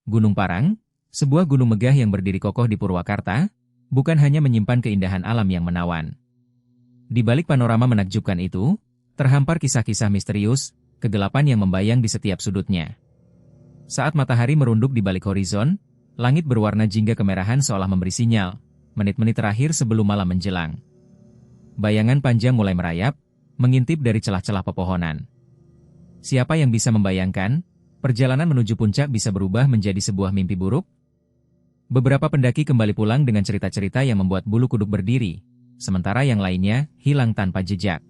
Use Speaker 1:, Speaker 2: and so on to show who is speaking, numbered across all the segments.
Speaker 1: Gunung Parang, sebuah gunung megah yang berdiri kokoh di Purwakarta, bukan hanya menyimpan keindahan alam yang menawan. Di balik panorama menakjubkan itu, terhampar kisah-kisah misterius, kegelapan yang membayang di setiap sudutnya. Saat matahari merunduk di balik horizon, langit berwarna jingga kemerahan seolah memberi sinyal, menit-menit terakhir sebelum malam menjelang. Bayangan panjang mulai merayap, mengintip dari celah-celah pepohonan. Siapa yang bisa membayangkan, perjalanan menuju puncak bisa berubah menjadi sebuah mimpi buruk? Beberapa pendaki kembali pulang dengan cerita-cerita yang membuat bulu kuduk berdiri, sementara yang lainnya hilang tanpa jejak.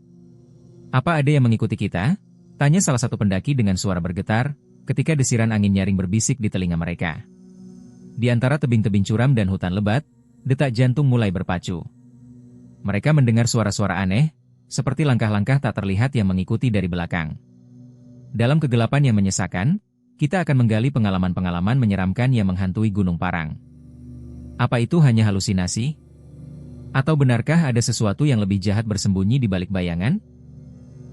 Speaker 1: Apa ada yang mengikuti kita? Tanya salah satu pendaki dengan suara bergetar, ketika desiran angin nyaring berbisik di telinga mereka. Di antara tebing-tebing curam dan hutan lebat, detak jantung mulai berpacu. Mereka mendengar suara-suara aneh, seperti langkah-langkah tak terlihat yang mengikuti dari belakang. Dalam kegelapan yang menyesakan, kita akan menggali pengalaman-pengalaman menyeramkan yang menghantui Gunung Parang. Apa itu hanya halusinasi? Atau benarkah ada sesuatu yang lebih jahat bersembunyi di balik bayangan?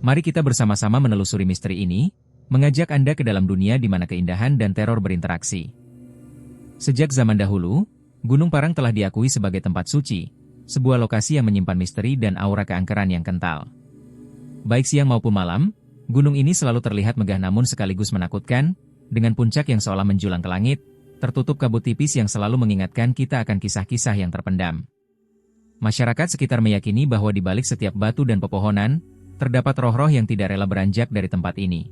Speaker 1: Mari kita bersama-sama menelusuri misteri ini, mengajak Anda ke dalam dunia di mana keindahan dan teror berinteraksi. Sejak zaman dahulu, Gunung Parang telah diakui sebagai tempat suci, sebuah lokasi yang menyimpan misteri dan aura keangkeran yang kental. Baik siang maupun malam, gunung ini selalu terlihat megah namun sekaligus menakutkan, dengan puncak yang seolah menjulang ke langit, tertutup kabut tipis yang selalu mengingatkan kita akan kisah-kisah yang terpendam. Masyarakat sekitar meyakini bahwa di balik setiap batu dan pepohonan, terdapat roh-roh yang tidak rela beranjak dari tempat ini.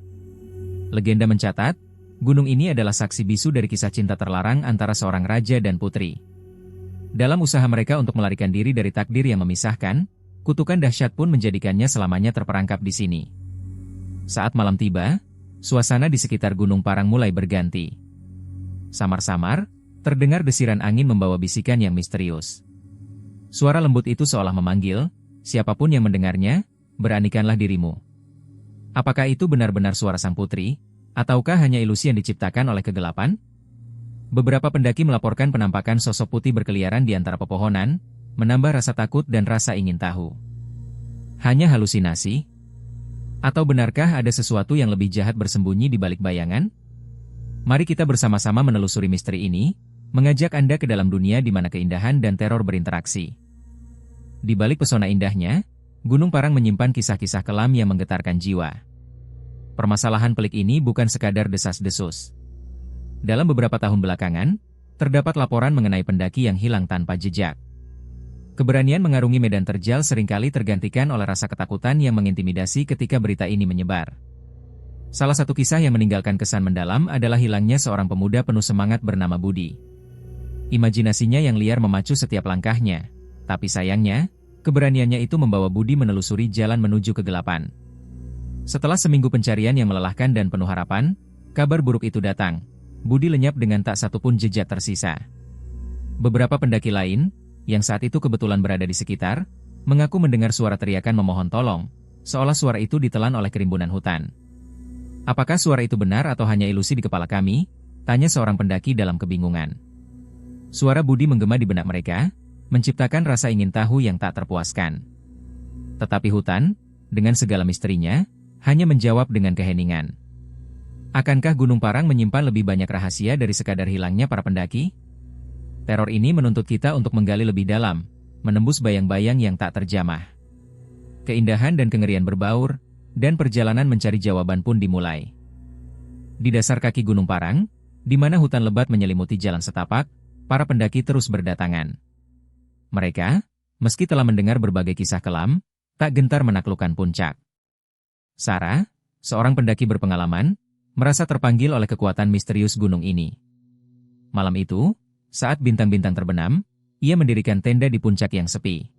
Speaker 1: Legenda mencatat, gunung ini adalah saksi bisu dari kisah cinta terlarang antara seorang raja dan putri. Dalam usaha mereka untuk melarikan diri dari takdir yang memisahkan, kutukan dahsyat pun menjadikannya selamanya terperangkap di sini. Saat malam tiba, suasana di sekitar Gunung Parang mulai berganti. Samar-samar, terdengar desiran angin membawa bisikan yang misterius. Suara lembut itu seolah memanggil, siapapun yang mendengarnya, beranikanlah dirimu. Apakah itu benar-benar suara sang putri, ataukah hanya ilusi yang diciptakan oleh kegelapan? Beberapa pendaki melaporkan penampakan sosok putih berkeliaran di antara pepohonan, menambah rasa takut dan rasa ingin tahu. Hanya halusinasi? Atau benarkah ada sesuatu yang lebih jahat bersembunyi di balik bayangan? Mari kita bersama-sama menelusuri misteri ini, mengajak Anda ke dalam dunia di mana keindahan dan teror berinteraksi. Di balik pesona indahnya, Gunung Parang menyimpan kisah-kisah kelam yang menggetarkan jiwa. Permasalahan pelik ini bukan sekadar desas-desus. Dalam beberapa tahun belakangan, terdapat laporan mengenai pendaki yang hilang tanpa jejak. Keberanian mengarungi medan terjal seringkali tergantikan oleh rasa ketakutan yang mengintimidasi ketika berita ini menyebar. Salah satu kisah yang meninggalkan kesan mendalam adalah hilangnya seorang pemuda penuh semangat bernama Budi. Imajinasinya yang liar memacu setiap langkahnya, tapi sayangnya, keberaniannya itu membawa Budi menelusuri jalan menuju kegelapan. Setelah seminggu pencarian yang melelahkan dan penuh harapan, kabar buruk itu datang. Budi lenyap dengan tak satupun jejak tersisa. Beberapa pendaki lain, yang saat itu kebetulan berada di sekitar, mengaku mendengar suara teriakan memohon tolong, seolah suara itu ditelan oleh kerimbunan hutan. Apakah suara itu benar atau hanya ilusi di kepala kami? Tanya seorang pendaki dalam kebingungan. Suara Budi menggema di benak mereka, menciptakan rasa ingin tahu yang tak terpuaskan. Tetapi hutan, dengan segala misterinya, hanya menjawab dengan keheningan. Akankah Gunung Parang menyimpan lebih banyak rahasia dari sekadar hilangnya para pendaki? Teror ini menuntut kita untuk menggali lebih dalam, menembus bayang-bayang yang tak terjamah. Keindahan dan kengerian berbaur, dan perjalanan mencari jawaban pun dimulai. Di dasar kaki Gunung Parang, di mana hutan lebat menyelimuti jalan setapak, para pendaki terus berdatangan. Mereka, meski telah mendengar berbagai kisah kelam, tak gentar menaklukkan puncak. Sarah, seorang pendaki berpengalaman, merasa terpanggil oleh kekuatan misterius gunung ini. Malam itu, saat bintang-bintang terbenam, ia mendirikan tenda di puncak yang sepi.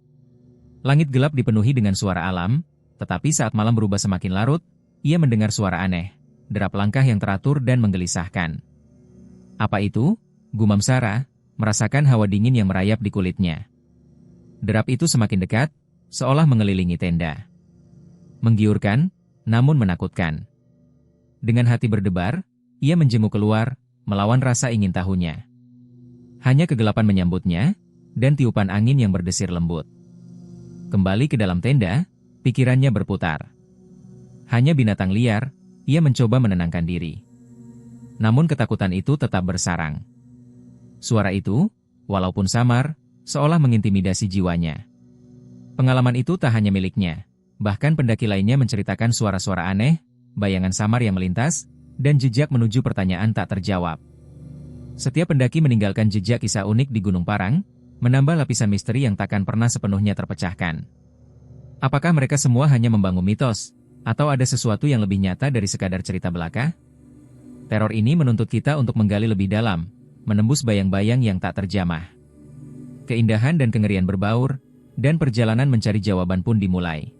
Speaker 1: Langit gelap dipenuhi dengan suara alam, tetapi saat malam berubah semakin larut, ia mendengar suara aneh, derap langkah yang teratur dan menggelisahkan. Apa itu? Gumam Sarah, merasakan hawa dingin yang merayap di kulitnya. Derap itu semakin dekat, seolah mengelilingi tenda. Menggiurkan, namun menakutkan. Dengan hati berdebar, ia menjenguk keluar, melawan rasa ingin tahunya. Hanya kegelapan menyambutnya, dan tiupan angin yang berdesir lembut. Kembali ke dalam tenda, pikirannya berputar. Hanya binatang liar, ia mencoba menenangkan diri. namun ketakutan itu tetap bersarang. Suara itu, walaupun samar, seolah mengintimidasi jiwanya. Pengalaman itu tak hanya miliknya, bahkan pendaki lainnya menceritakan suara-suara aneh, bayangan samar yang melintas, dan jejak menuju pertanyaan tak terjawab. Setiap pendaki meninggalkan jejak kisah unik di Gunung Parang, menambah lapisan misteri yang takkan pernah sepenuhnya terpecahkan. Apakah mereka semua hanya membangun mitos, atau ada sesuatu yang lebih nyata dari sekadar cerita belaka? Teror ini menuntut kita untuk menggali lebih dalam, menembus bayang-bayang yang tak terjamah. Keindahan dan kengerian berbaur, dan perjalanan mencari jawaban pun dimulai.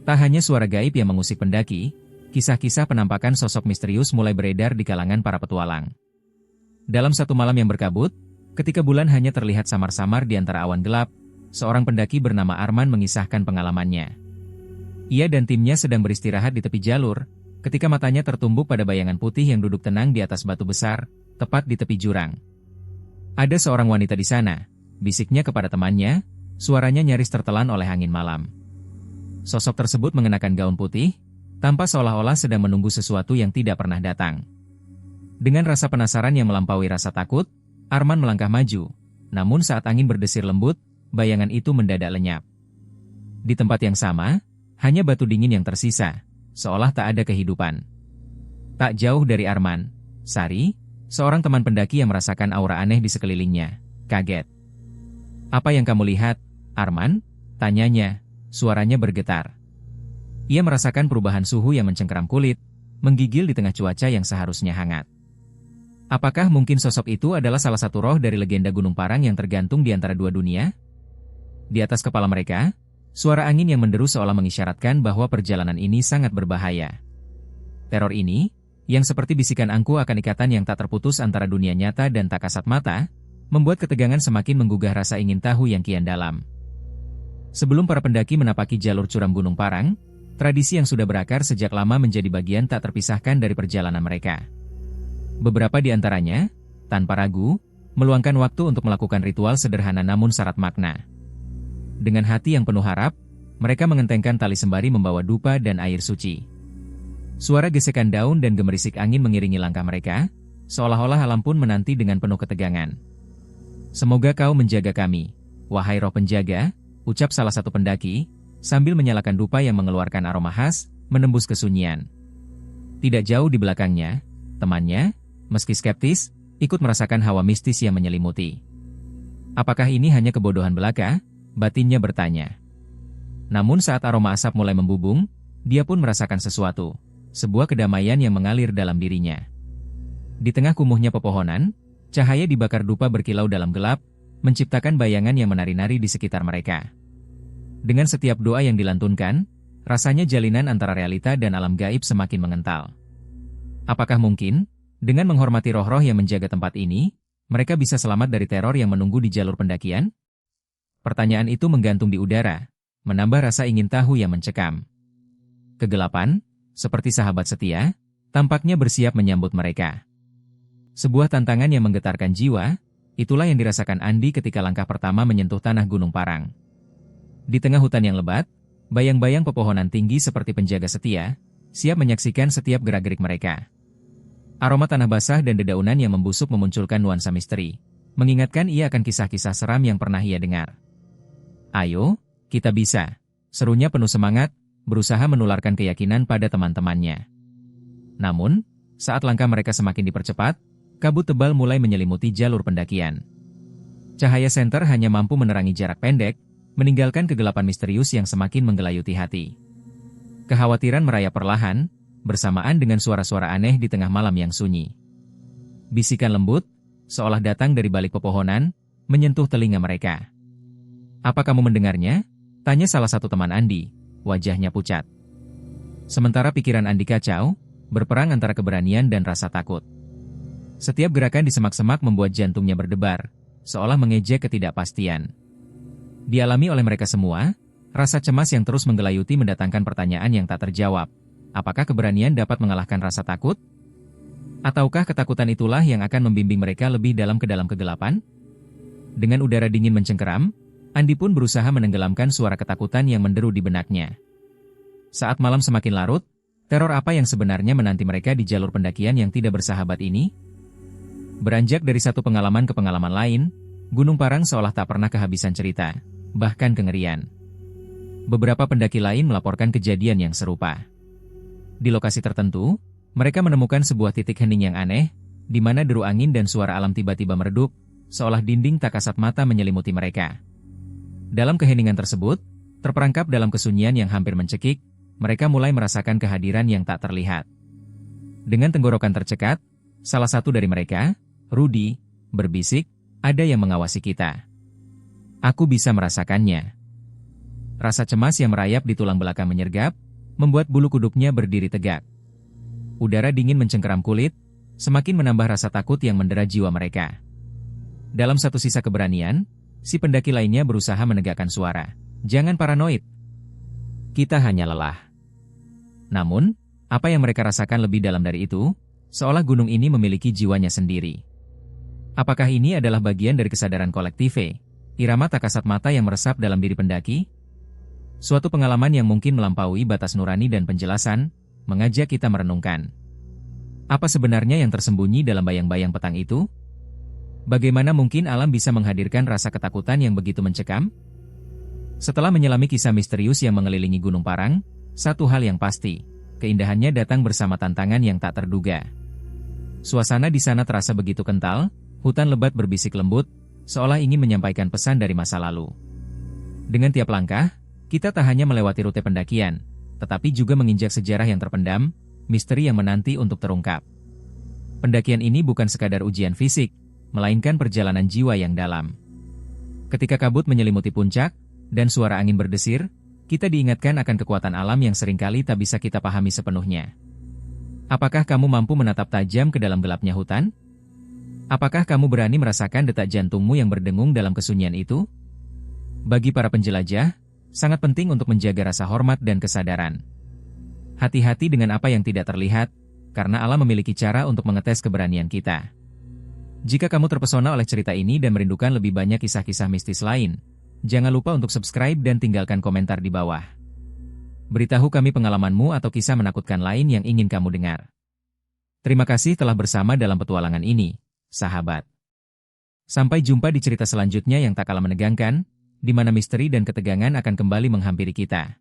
Speaker 1: Tak hanya suara gaib yang mengusik pendaki, kisah-kisah penampakan sosok misterius mulai beredar di kalangan para petualang. Dalam satu malam yang berkabut, ketika bulan hanya terlihat samar-samar di antara awan gelap, seorang pendaki bernama Arman mengisahkan pengalamannya. Ia dan timnya sedang beristirahat di tepi jalur, ketika matanya tertumbuk pada bayangan putih yang duduk tenang di atas batu besar, tepat di tepi jurang. Ada seorang wanita di sana, bisiknya kepada temannya, suaranya nyaris tertelan oleh angin malam. Sosok tersebut mengenakan gaun putih, tampak seolah-olah sedang menunggu sesuatu yang tidak pernah datang. Dengan rasa penasaran yang melampaui rasa takut, Arman melangkah maju, namun saat angin berdesir lembut, bayangan itu mendadak lenyap. Di tempat yang sama, hanya batu dingin yang tersisa, seolah tak ada kehidupan. Tak jauh dari Arman, Sari, seorang teman pendaki yang merasakan aura aneh di sekelilingnya, kaget. "Apa yang kamu lihat, Arman?" tanyanya, suaranya bergetar. Ia merasakan perubahan suhu yang mencengkeram kulit, menggigil di tengah cuaca yang seharusnya hangat. Apakah mungkin sosok itu adalah salah satu roh dari legenda Gunung Parang yang tergantung di antara dua dunia? Di atas kepala mereka, suara angin yang menderu seolah mengisyaratkan bahwa perjalanan ini sangat berbahaya. Teror ini, yang seperti bisikan angku akan ikatan yang tak terputus antara dunia nyata dan tak kasat mata, membuat ketegangan semakin menggugah rasa ingin tahu yang kian dalam. Sebelum para pendaki menapaki jalur curam Gunung Parang, tradisi yang sudah berakar sejak lama menjadi bagian tak terpisahkan dari perjalanan mereka. Beberapa di antaranya, tanpa ragu, meluangkan waktu untuk melakukan ritual sederhana namun syarat makna. Dengan hati yang penuh harap, mereka mengentengkan tali sembari membawa dupa dan air suci. Suara gesekan daun dan gemerisik angin mengiringi langkah mereka, seolah-olah alam pun menanti dengan penuh ketegangan. "Semoga kau menjaga kami, wahai roh penjaga," ucap salah satu pendaki, sambil menyalakan dupa yang mengeluarkan aroma khas, menembus kesunyian. Tidak jauh di belakangnya, temannya, meski skeptis, ikut merasakan hawa mistis yang menyelimuti. Apakah ini hanya kebodohan belaka? Batinnya bertanya. Namun saat aroma asap mulai membubung, dia pun merasakan sesuatu. Sebuah kedamaian yang mengalir dalam dirinya. Di tengah kumuhnya pepohonan, cahaya dibakar dupa berkilau dalam gelap, menciptakan bayangan yang menari-nari di sekitar mereka. Dengan setiap doa yang dilantunkan, rasanya jalinan antara realita dan alam gaib semakin mengental. Apakah mungkin, dengan menghormati roh-roh yang menjaga tempat ini, mereka bisa selamat dari teror yang menunggu di jalur pendakian? Pertanyaan itu menggantung di udara, menambah rasa ingin tahu yang mencekam. Kegelapan, seperti sahabat setia, tampaknya bersiap menyambut mereka. Sebuah tantangan yang menggetarkan jiwa, itulah yang dirasakan Andi ketika langkah pertama menyentuh tanah Gunung Parang. Di tengah hutan yang lebat, bayang-bayang pepohonan tinggi seperti penjaga setia, siap menyaksikan setiap gerak-gerik mereka. Aroma tanah basah dan dedaunan yang membusuk memunculkan nuansa misteri, mengingatkan ia akan kisah-kisah seram yang pernah ia dengar. "Ayo, kita bisa," serunya penuh semangat, berusaha menularkan keyakinan pada teman-temannya. Namun, saat langkah mereka semakin dipercepat, kabut tebal mulai menyelimuti jalur pendakian. Cahaya senter hanya mampu menerangi jarak pendek, meninggalkan kegelapan misterius yang semakin menggelayuti hati. Kekhawatiran merayap perlahan, bersamaan dengan suara-suara aneh di tengah malam yang sunyi. Bisikan lembut, seolah datang dari balik pepohonan, menyentuh telinga mereka. "Apa kamu mendengarnya?" tanya salah satu teman Andi, wajahnya pucat. Sementara pikiran Andi kacau, berperang antara keberanian dan rasa takut. Setiap gerakan di semak-semak membuat jantungnya berdebar, seolah mengejek ketidakpastian. Dialami oleh mereka semua, rasa cemas yang terus menggelayuti mendatangkan pertanyaan yang tak terjawab. Apakah keberanian dapat mengalahkan rasa takut? Ataukah ketakutan itulah yang akan membimbing mereka lebih dalam ke dalam kegelapan? Dengan udara dingin mencengkeram, Andi pun berusaha menenggelamkan suara ketakutan yang menderu di benaknya. Saat malam semakin larut, Teror apa yang sebenarnya menanti mereka di jalur pendakian yang tidak bersahabat ini? Beranjak dari satu pengalaman ke pengalaman lain, Gunung Parang seolah tak pernah kehabisan cerita, bahkan kengerian. Beberapa pendaki lain melaporkan kejadian yang serupa. Di lokasi tertentu, mereka menemukan sebuah titik hening yang aneh, di mana deru angin dan suara alam tiba-tiba meredup, seolah dinding tak kasat mata menyelimuti mereka. Dalam keheningan tersebut, terperangkap dalam kesunyian yang hampir mencekik, mereka mulai merasakan kehadiran yang tak terlihat. Dengan tenggorokan tercekat, salah satu dari mereka, Rudy, berbisik, "Ada yang mengawasi kita. Aku bisa merasakannya." Rasa cemas yang merayap di tulang belakang menyergap, membuat bulu kuduknya berdiri tegak. Udara dingin mencengkeram kulit, semakin menambah rasa takut yang mendera jiwa mereka. Dalam satu sisa keberanian, si pendaki lainnya berusaha menegakkan suara. "Jangan paranoid. Kita hanya lelah." Namun, apa yang mereka rasakan lebih dalam dari itu, seolah gunung ini memiliki jiwanya sendiri. Apakah ini adalah bagian dari kesadaran kolektif, irama tak kasat mata yang meresap dalam diri pendaki? Suatu pengalaman yang mungkin melampaui batas nurani dan penjelasan, mengajak kita merenungkan. Apa sebenarnya yang tersembunyi dalam bayang-bayang petang itu? Bagaimana mungkin alam bisa menghadirkan rasa ketakutan yang begitu mencekam? Setelah menyelami kisah misterius yang mengelilingi Gunung Parang, satu hal yang pasti, keindahannya datang bersama tantangan yang tak terduga. Suasana di sana terasa begitu kental, hutan lebat berbisik lembut, seolah ingin menyampaikan pesan dari masa lalu. Dengan tiap langkah, kita tak hanya melewati rute pendakian, tetapi juga menginjak sejarah yang terpendam, misteri yang menanti untuk terungkap. Pendakian ini bukan sekadar ujian fisik, melainkan perjalanan jiwa yang dalam. Ketika kabut menyelimuti puncak, dan suara angin berdesir, kita diingatkan akan kekuatan alam yang seringkali tak bisa kita pahami sepenuhnya. Apakah kamu mampu menatap tajam ke dalam gelapnya hutan? Apakah kamu berani merasakan detak jantungmu yang berdengung dalam kesunyian itu? Bagi para penjelajah, sangat penting untuk menjaga rasa hormat dan kesadaran. Hati-hati dengan apa yang tidak terlihat, karena alam memiliki cara untuk mengetes keberanian kita. Jika kamu terpesona oleh cerita ini dan merindukan lebih banyak kisah-kisah mistis lain, jangan lupa untuk subscribe dan tinggalkan komentar di bawah. Beritahu kami pengalamanmu atau kisah menakutkan lain yang ingin kamu dengar. Terima kasih telah bersama dalam petualangan ini, sahabat. Sampai jumpa di cerita selanjutnya yang tak kalah menegangkan, di mana misteri dan ketegangan akan kembali menghampiri kita.